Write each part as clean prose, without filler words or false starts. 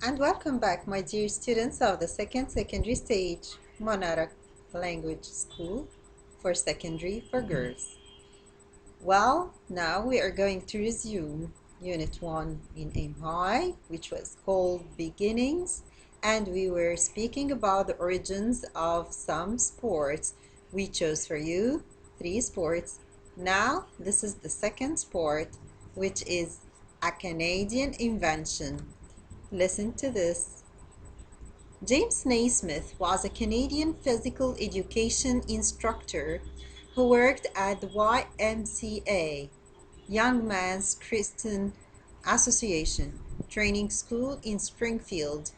And welcome back, my dear students of the second secondary stage Monarch Language School for Secondary for Girls. Well, now we are going to resume Unit 1 in Aim High, which was called Beginnings, and we were speaking about the origins of some sports. We chose for you 3 sports. Now, this is the second sport, which is a Canadian invention. Listen to this. James Naismith was a Canadian physical education instructor who worked at the YMCA, Young Men's Christian Association, training school in Springfield,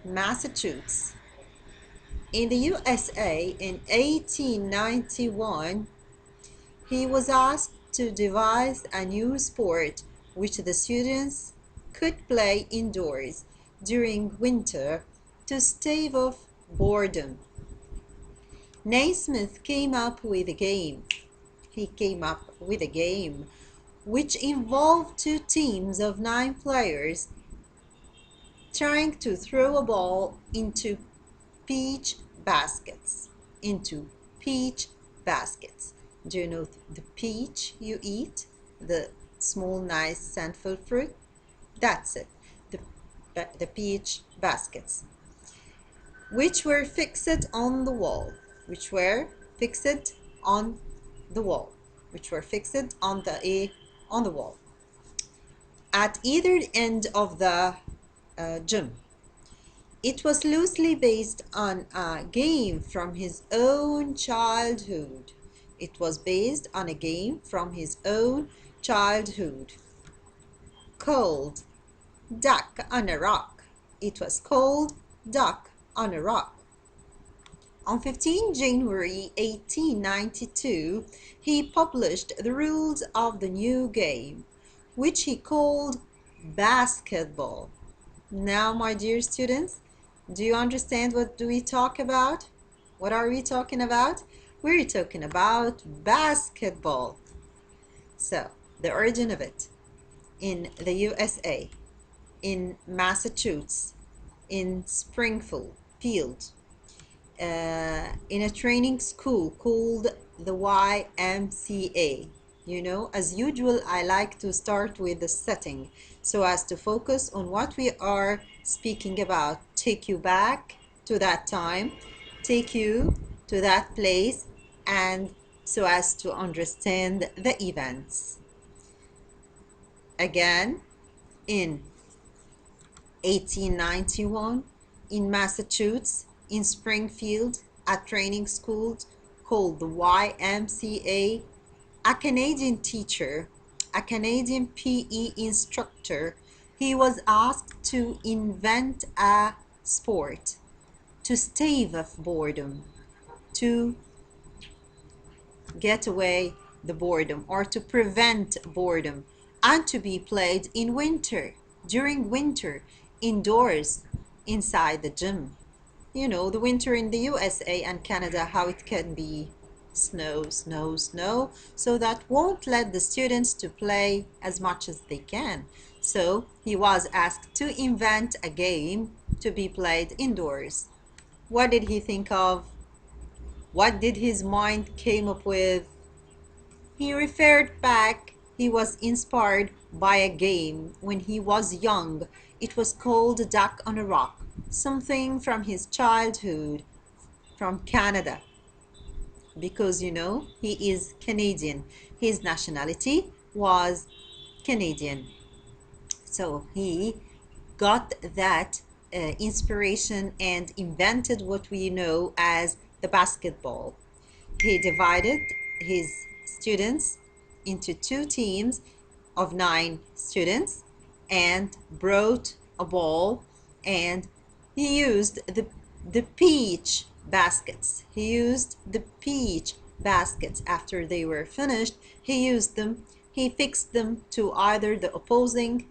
Massachusetts. In the USA in 1891, he was asked to devise a new sport which the students could play indoors during winter to stave off boredom. Naismith came up with a game. He came up with a game which involved 2 teams of 9 players trying to throw a ball into peach baskets. Do you know the peach you eat? The small, nice, scentful fruit? That's it. The peach baskets, which were fixed on the wall, which were fixed on the wall, at either end of the gym. It was loosely based on a game from his own childhood. Called Duck on a Rock. It was called Duck on a Rock. On 15 January 1892, he published the rules of the new game, which he called basketball. Now, my dear students, do you understand what do we talk about? What are we talking about? We're talking about basketball. So, the origin of it in the USA, in Massachusetts, in Springfield, in a training school called the YMCA. You know, as usual, I like to start with the setting so as to focus on what we are speaking about, take you back to that time, take you to that place, and so as to understand the events. Again, in 1891, in Massachusetts, in Springfield, a training school called the YMCA, a Canadian teacher, a Canadian PE instructor, he was asked to invent a sport to stave off boredom, to get away the boredom or to prevent boredom, and to be played in winter, during winter, indoors, inside the gym. You know, the winter in the USA and Canada, how it can be snow, snow, snow, so that won't let the students to play as much as they can. So he was asked to invent a game to be played indoors. What did he think of? What did his mind came up with? He referred back. He was inspired by a game when he was young. It was called Duck on a Rock, something from his childhood, from Canada, because you know he is Canadian. His nationality was Canadian. So he got that inspiration and invented what we know as the basketball. He divided his students into 2 teams of 9 students and brought a ball, and he used the peach baskets. After they were finished. He fixed them to either the opposing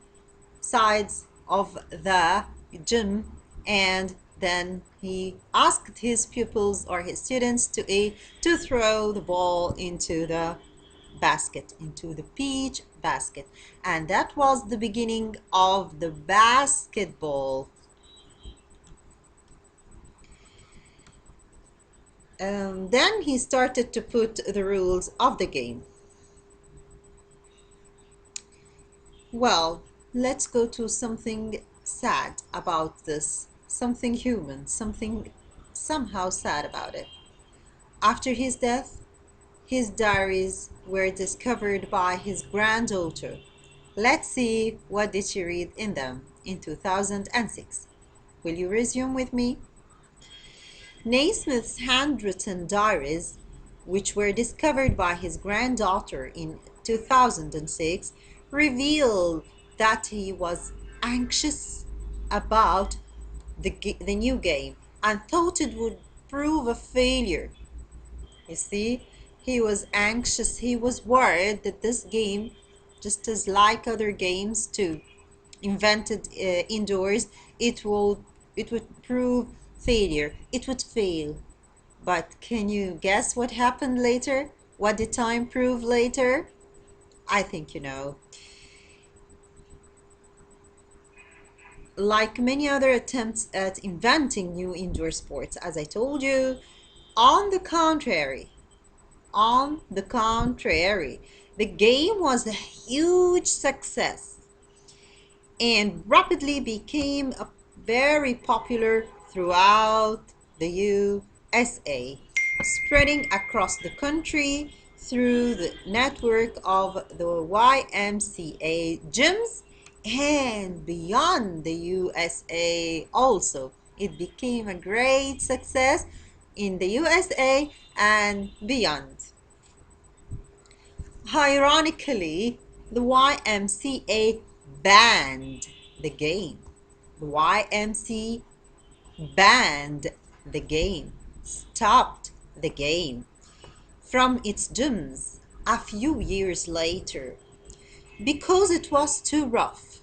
sides of the gym, and then he asked his pupils or his students to throw the ball into the basket, into the peach basket. And that was the beginning of the basketball. Then he started to put the rules of the game. Well, let's go to something sad about this, something human, something somehow sad about it. After his death, his diaries were discovered by his granddaughter. Let's see what did she read in them in 2006. Will you resume with me? Naismith's handwritten diaries, which were discovered by his granddaughter in 2006, revealed that he was anxious about the new game and thought it would prove a failure. You see, he was anxious, he was worried that this game, just as like other games too, invented indoors, it would prove failure. It would fail. But can you guess what happened later? What did time prove later? I think you know. Like many other attempts at inventing new indoor sports, as I told you, on the contrary, the game was a huge success and rapidly became very popular throughout the USA, spreading across the country through the network of the YMCA gyms and beyond the USA also. It became a great success in the USA and beyond. Ironically, the YMCA banned the game. The YMCA banned the game, stopped the game from its gyms a few years later because it was too rough.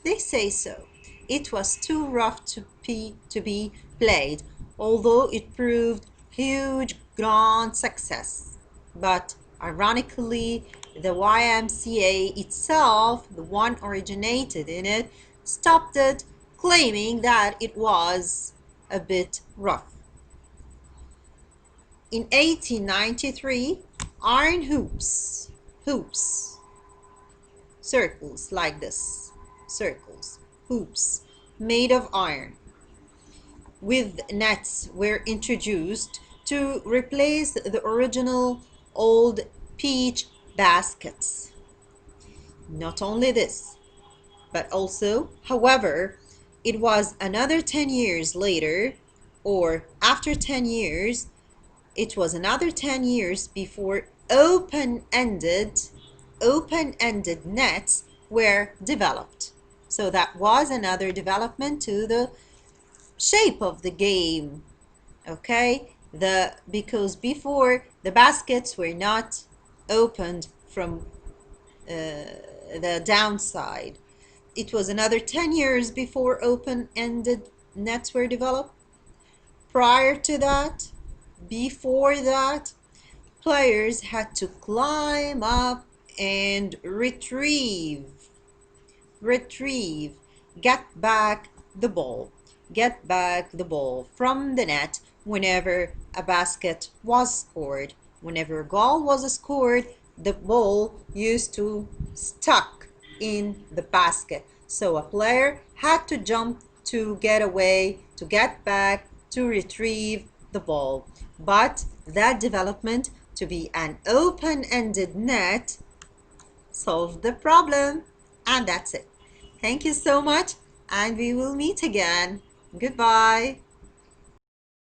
They say so. It was too rough to be played, although it proved huge grand success. But ironically, the YMCA itself, the one originated in it, stopped it, claiming that it was a bit rough. In 1893, iron hoops, circles like this, hoops made of iron with nets were introduced to replace the original old peach baskets. Not only this, but also, however, it was another 10 years later, or after 10 years, it was another 10 years before open-ended nets were developed. So that was another development to the shape of the game. Okay, because before the baskets were not opened from the downside. It was another 10 years before open-ended nets were developed. Prior to that, before that, players had to climb up and retrieve, get back the ball from the net whenever a basket was scored. Whenever a goal was scored, the ball used to stuck in the basket. So a player had to jump to get away, to get back, to retrieve the ball. But that development to be an open-ended net solved the problem, and that's it. Thank you so much, and we will meet again. Goodbye.